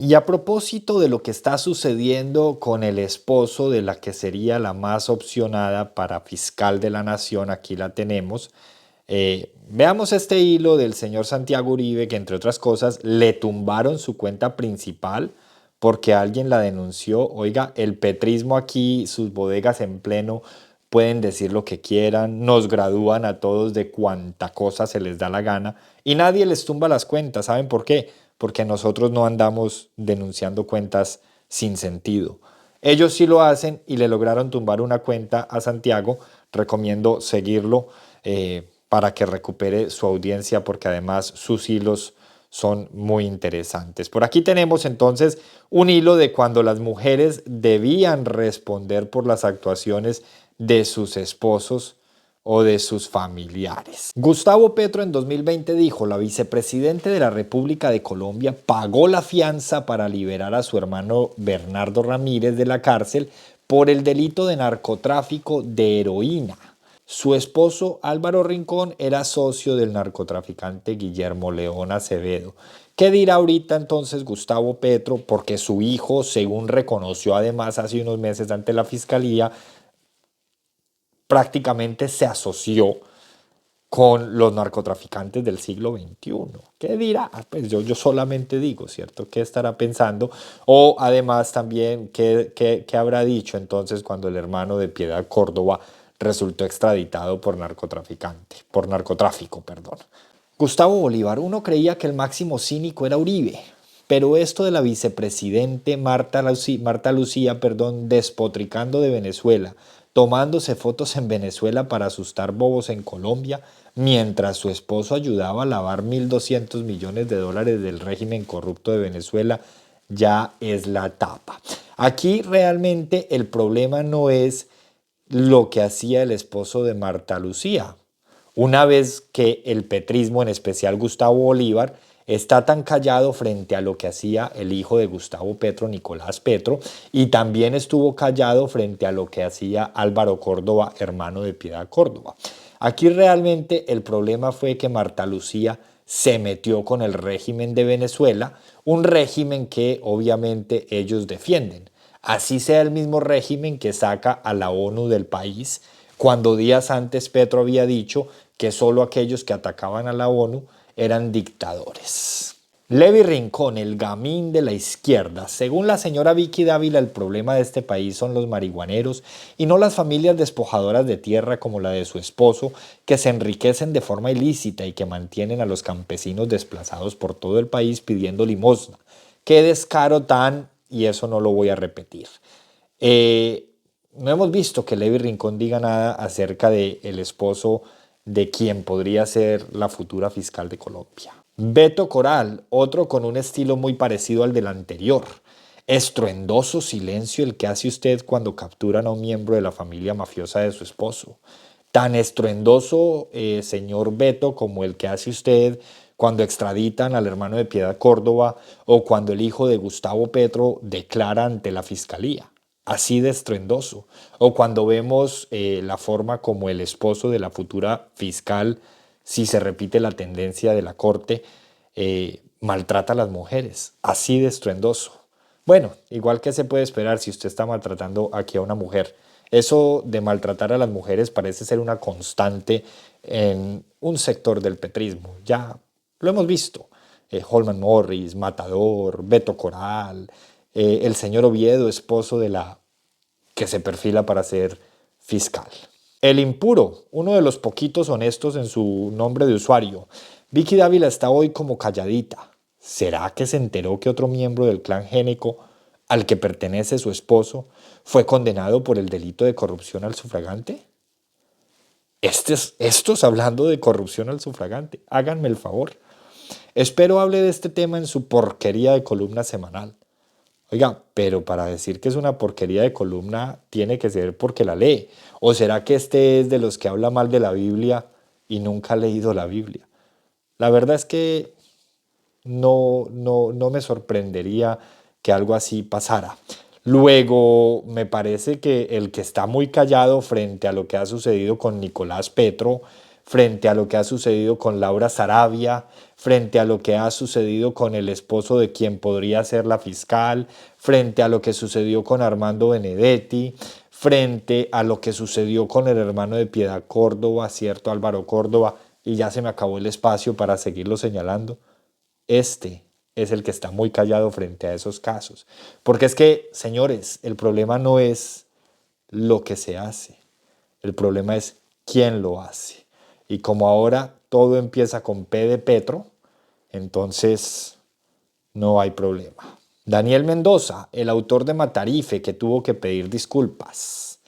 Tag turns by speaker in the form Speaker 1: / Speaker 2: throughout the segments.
Speaker 1: Y a propósito de lo que está sucediendo con el esposo de la que sería la más opcionada para fiscal de la nación, aquí la tenemos. Veamos este hilo del señor Santiago Uribe, que entre otras cosas le tumbaron su cuenta principal porque alguien la denunció. Oiga, el petrismo aquí, sus bodegas en pleno, pueden decir lo que quieran, nos gradúan a todos de cuanta cosa se les da la gana y nadie les tumba las cuentas. ¿Saben por qué? Porque nosotros no andamos denunciando cuentas sin sentido. Ellos sí lo hacen y le lograron tumbar una cuenta a Santiago. Recomiendo seguirlo para que recupere su audiencia porque además sus hilos son muy interesantes. Por aquí tenemos entonces un hilo de cuando las mujeres debían responder por las actuaciones de sus esposos o de sus familiares. Gustavo Petro en 2020 dijo: la vicepresidente de la República de Colombia pagó la fianza para liberar a su hermano Bernardo Ramírez de la cárcel por el delito de narcotráfico de heroína. Su esposo Álvaro Rincón era socio del narcotraficante Guillermo León Acevedo. ¿Qué dirá ahorita entonces Gustavo Petro? Porque su hijo, según reconoció además hace unos meses ante la fiscalía, prácticamente se asoció con los narcotraficantes del siglo XXI. ¿Qué dirá? Pues yo solamente digo, ¿cierto? ¿Qué estará pensando? O además también, ¿qué habrá dicho entonces cuando el hermano de Piedad Córdoba resultó extraditado por narcotráfico, perdón? Gustavo Bolívar, uno creía que el máximo cínico era Uribe, pero esto de la vicepresidente Marta Lucía, despotricando de Venezuela, tomándose fotos en Venezuela para asustar bobos en Colombia, mientras su esposo ayudaba a lavar 1.200 millones de dólares del régimen corrupto de Venezuela, ya es la tapa. Aquí realmente el problema no es lo que hacía el esposo de Marta Lucía, una vez que el petrismo, en especial Gustavo Bolívar, está tan callado frente a lo que hacía el hijo de Gustavo Petro, Nicolás Petro, y también estuvo callado frente a lo que hacía Álvaro Córdoba, hermano de Piedad Córdoba. Aquí realmente el problema fue que Marta Lucía se metió con el régimen de Venezuela, un régimen que obviamente ellos defienden. Así sea el mismo régimen que saca a la ONU del país, cuando días antes Petro había dicho que solo aquellos que atacaban a la ONU eran dictadores. Levi Rincón, el gamín de la izquierda. Según la señora Vicky Dávila, el problema de este país son los marihuaneros y no las familias despojadoras de tierra como la de su esposo, que se enriquecen de forma ilícita y que mantienen a los campesinos desplazados por todo el país pidiendo limosna. Qué descaro tan, y eso no lo voy a repetir. No hemos visto que Levi Rincón diga nada acerca del esposo de quien podría ser la futura fiscal de Colombia. Beto Coral, otro con un estilo muy parecido al del anterior. Estruendoso silencio el que hace usted cuando capturan a un miembro de la familia mafiosa de su esposo. Tan estruendoso, señor Beto, como el que hace usted cuando extraditan al hermano de Piedad Córdoba o cuando el hijo de Gustavo Petro declara ante la fiscalía. Así de estruendoso. O cuando vemos la forma como el esposo de la futura fiscal, si se repite la tendencia de la corte, maltrata a las mujeres. Así de estruendoso. Bueno, igual que se puede esperar si usted está maltratando aquí a una mujer. Eso de maltratar a las mujeres parece ser una constante en un sector del petrismo. Ya lo hemos visto. Holman Morris, Matador, Beto Coral, el señor Oviedo, esposo de la que se perfila para ser fiscal. El impuro, uno de los poquitos honestos en su nombre de usuario. Vicky Dávila está hoy como calladita. ¿Será que se enteró que otro miembro del clan Génico, al que pertenece su esposo, fue condenado por el delito de corrupción al sufragante? Estos hablando de corrupción al sufragante. Háganme el favor. Espero hable de este tema en su porquería de columna semanal. Oiga, pero para decir que es una porquería de columna tiene que ser porque la lee. ¿O será que este es de los que habla mal de la Biblia y nunca ha leído la Biblia? La verdad es que no me sorprendería que algo así pasara. Luego, me parece que el que está muy callado frente a lo que ha sucedido con Nicolás Petro, frente a lo que ha sucedido con Laura Sarabia, frente a lo que ha sucedido con el esposo de quien podría ser la fiscal, frente a lo que sucedió con Armando Benedetti, frente a lo que sucedió con el hermano de Piedad Córdoba, cierto Álvaro Córdoba, y ya se me acabó el espacio para seguirlo señalando. Este es el que está muy callado frente a esos casos. Porque es que, señores, el problema no es lo que se hace, el problema es quién lo hace. Y como ahora todo empieza con P de Petro, entonces no hay problema. Daniel Mendoza, el autor de Matarife, que tuvo que pedir disculpas.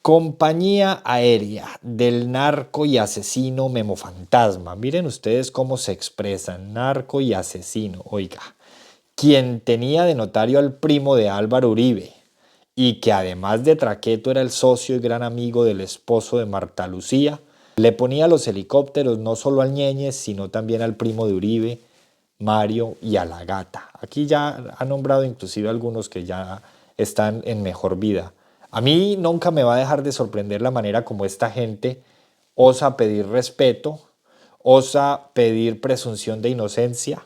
Speaker 1: Compañía aérea del narco y asesino Memo Fantasma. Miren ustedes cómo se expresan, narco y asesino. Oiga, quien tenía de notario al primo de Álvaro Uribe y que además de traqueto era el socio y gran amigo del esposo de Marta Lucía, le ponía los helicópteros no solo al Ñeñez, sino también al primo de Uribe, Mario, y a la gata. Aquí ya ha nombrado inclusive algunos que ya están en mejor vida. A mí nunca me va a dejar de sorprender la manera como esta gente osa pedir respeto, osa pedir presunción de inocencia,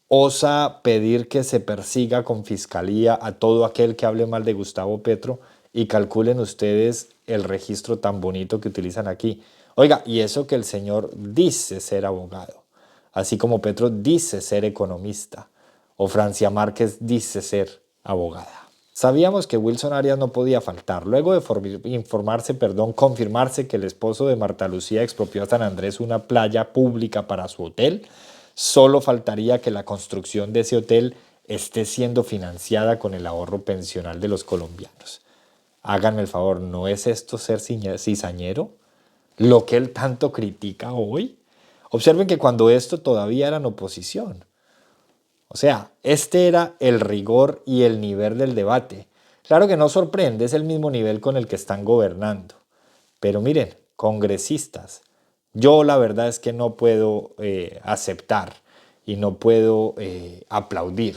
Speaker 1: osa pedir que se persiga con fiscalía a todo aquel que hable mal de Gustavo Petro, y calculen ustedes el registro tan bonito que utilizan aquí. Oiga, y eso que el señor dice ser abogado, así como Petro dice ser economista, o Francia Márquez dice ser abogada. Sabíamos que Wilson Arias no podía faltar. Luego de confirmarse que el esposo de Marta Lucía expropió a San Andrés una playa pública para su hotel, solo faltaría que la construcción de ese hotel esté siendo financiada con el ahorro pensional de los colombianos. Háganme el favor, ¿no es esto ser cizañero? Lo que él tanto critica hoy. Observen que cuando esto todavía era en oposición. O sea, este era el rigor y el nivel del debate. Claro que no sorprende, es el mismo nivel con el que están gobernando. Pero miren, congresistas, yo la verdad es que no puedo aceptar y no puedo aplaudir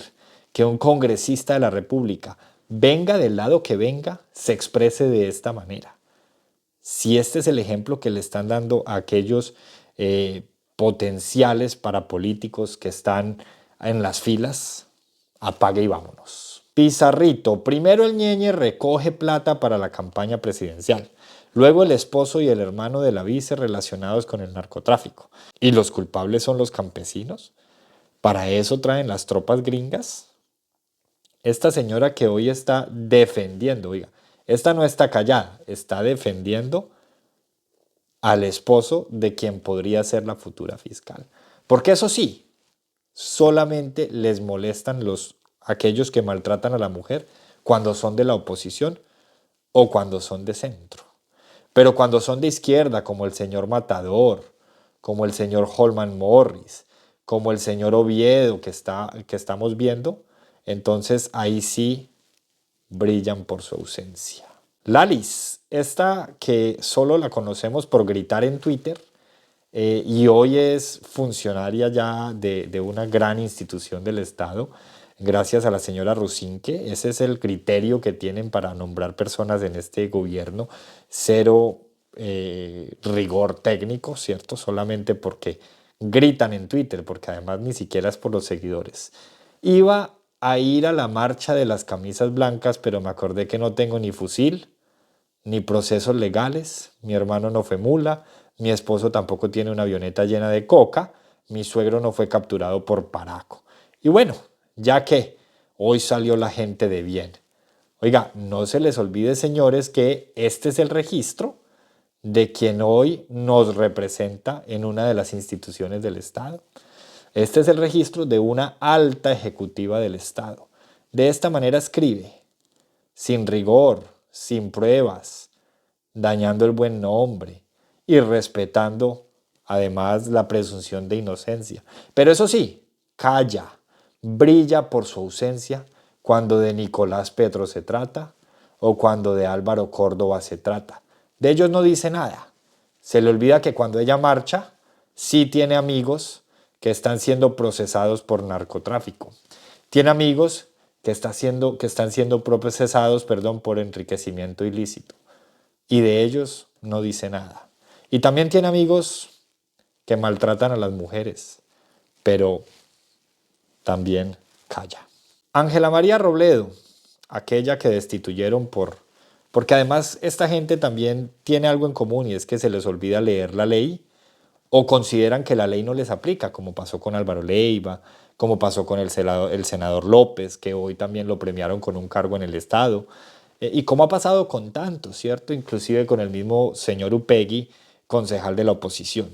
Speaker 1: que un congresista de la República, venga del lado que venga, se exprese de esta manera. Si este es el ejemplo que le están dando a aquellos potenciales parapolíticos que están en las filas, apague y vámonos. Pizarrito, primero el Ñeñe recoge plata para la campaña presidencial, luego el esposo y el hermano de la vice relacionados con el narcotráfico. ¿Y los culpables son los campesinos? ¿Para eso traen las tropas gringas? Esta señora que hoy está defendiendo, oiga, esta no está callada, está defendiendo al esposo de quien podría ser la futura fiscal. Porque eso sí, solamente les molestan aquellos que maltratan a la mujer cuando son de la oposición o cuando son de centro. Pero cuando son de izquierda, como el señor Matador, como el señor Holman Morris, como el señor Oviedo que estamos viendo, entonces ahí sí brillan por su ausencia. Lalis, esta que solo la conocemos por gritar en Twitter, y hoy es funcionaria ya de una gran institución del Estado, gracias a la señora Rusinque. Ese es el criterio que tienen para nombrar personas en este gobierno. Cero rigor técnico, ¿cierto? Solamente porque gritan en Twitter, porque además ni siquiera es por los seguidores. Iba a ir a la marcha de las camisas blancas, pero me acordé que no tengo ni fusil, ni procesos legales, mi hermano no fue mula, mi esposo tampoco tiene una avioneta llena de coca, mi suegro no fue capturado por Paraco. Y bueno, ya que hoy salió la gente de bien. Oiga, no se les olvide, señores, que este es el registro de quien hoy nos representa en una de las instituciones del Estado. Este es el registro de una alta ejecutiva del Estado. De esta manera escribe, sin rigor, sin pruebas, dañando el buen nombre y respetando además la presunción de inocencia. Pero eso sí, calla, brilla por su ausencia cuando de Nicolás Petro se trata o cuando de Álvaro Córdoba se trata. De ellos no dice nada. Se le olvida que cuando ella marcha, sí tiene amigos que están siendo procesados por narcotráfico. Tiene amigos que están siendo procesados, por enriquecimiento ilícito. Y de ellos no dice nada. Y también tiene amigos que maltratan a las mujeres, pero también calla. Ángela María Robledo, aquella que destituyeron porque además esta gente también tiene algo en común y es que se les olvida leer la ley o consideran que la ley no les aplica, como pasó con Álvaro Leiva, como pasó con el senador López, que hoy también lo premiaron con un cargo en el Estado, y como ha pasado con tantos, ¿cierto? Inclusive con el mismo señor Upegui, concejal de la oposición.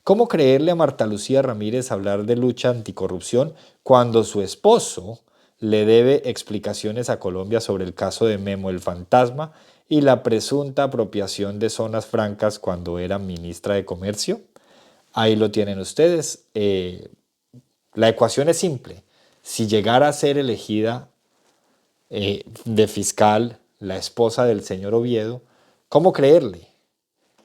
Speaker 1: ¿Cómo creerle a Marta Lucía Ramírez hablar de lucha anticorrupción cuando su esposo le debe explicaciones a Colombia sobre el caso de Memo el Fantasma y la presunta apropiación de zonas francas cuando era ministra de Comercio? Ahí lo tienen ustedes. La ecuación es simple. Si llegara a ser elegida de fiscal la esposa del señor Oviedo, ¿cómo creerle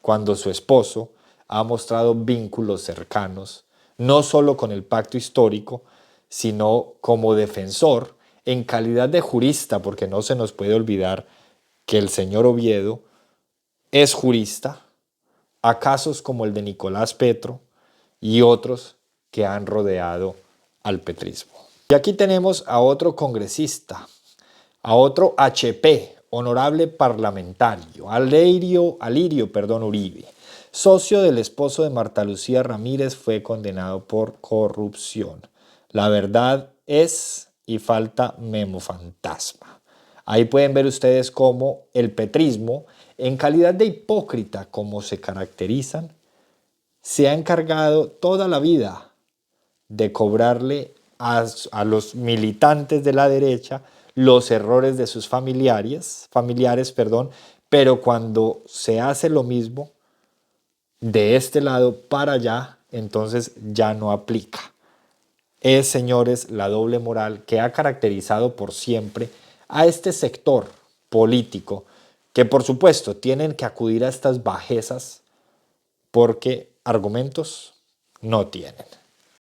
Speaker 1: cuando su esposo ha mostrado vínculos cercanos, no solo con el pacto histórico, sino como defensor en calidad de jurista, porque no se nos puede olvidar que el señor Oviedo es jurista, a casos como el de Nicolás Petro y otros que han rodeado al petrismo? Y aquí tenemos a otro congresista, a otro HP, honorable parlamentario, Alirio Uribe, socio del esposo de Marta Lucía Ramírez, fue condenado por corrupción. La verdad es y falta Memo Fantasma. Ahí pueden ver ustedes cómo el petrismo, en calidad de hipócrita como se caracterizan, se ha encargado toda la vida de cobrarle a los militantes de la derecha los errores de sus familiares, pero cuando se hace lo mismo de este lado para allá, entonces ya no aplica. Es, señores, la doble moral que ha caracterizado por siempre a este sector político, que por supuesto tienen que acudir a estas bajezas porque argumentos no tienen.